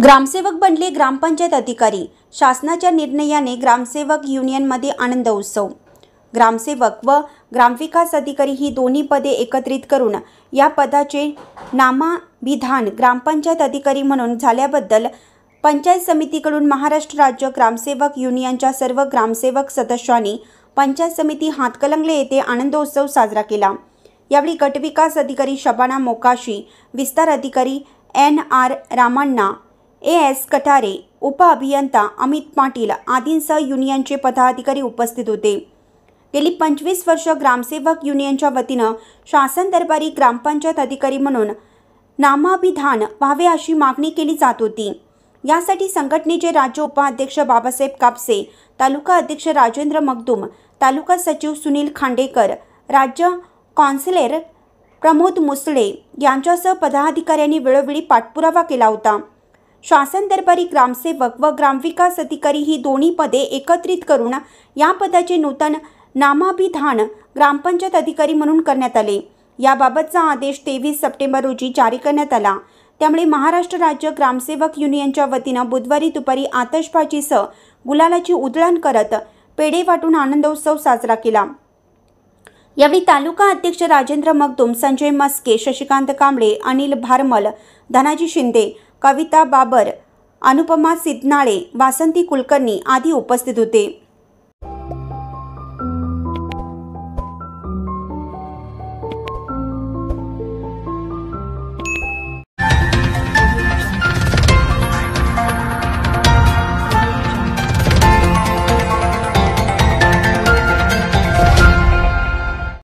ग्रामसेवक बनले ग्रामपंचायत अधिकारी। शासनाच्या निर्णयाने ग्रामसेवक युनियनमध्ये आनंद उत्सव। ग्रामसेवक व ग्रामविकास अधिकारी ही दोन्ही पदे एकत्रित करून या पदाचे नामाभिधान ग्रामपंचायत अधिकारी म्हणून झाल्याबद्दल पंचायत समितीकडून महाराष्ट्र राज्य ग्रामसेवक युनियनच्या सर्व ग्रामसेवक सदस्यांनी पंचायत समिती हातकणंगले येथे आनंदोत्सव साजरा केला। यावेळी गटविकास अधिकारी शबाना मोकाशी, विस्तार अधिकारी NR रामण्णा, AS कटारे, उपअभियंता अमित पाटील आदींसह युनियनचे पदाधिकारी उपस्थित होते। गेली 25 वर्ष ग्रामसेवक युनियनच्या वतीनं शासन दरबारी ग्रामपंचायत अधिकारी म्हणून नामाभिधान व्हावे अशी मागणी केली जात होती। यासाठी संघटनेचे राज्य उपाध्यक्ष बाबासाहेब कापसे, तालुका अध्यक्ष राजेंद्र मगदूम, तालुका सचिव सुनील खांडेकर, राज्य काउन्सिलर प्रमोद मुसळे यांच्यासह पदाधिकाऱ्यांनी वेळोवेळी पाठपुरावा केला होता। शासन दरबारी ग्रामसेवक व ग्रामविकास अधिकारी ही दोन्ही पदे एकत्रित करून या पदाचे नूतन नामाभिधान ग्रामपंचायत अधिकारी म्हणून करण्यात आले। याबाबतचा आदेश 23 सप्टेंबर रोजी जारी करण्यात आला। त्यामुळे महाराष्ट्र राज्य ग्रामसेवक युनियनच्या वतीनं बुधवारी दुपारी आतषबाजीसह गुलालाची उधळण करत पेढे वाटून आनंदोत्सव साजरा केला। यावेळी तालुका अध्यक्ष राजेंद्र मगदूम, संजय मस्के, शशिकांत कांबळे, अनिल भारमल, धनाजी शिंदे, कविता बाबर, अनुपमा सिद्धनाळे, वासंती कुलकर्णी आदी उपस्थित होते।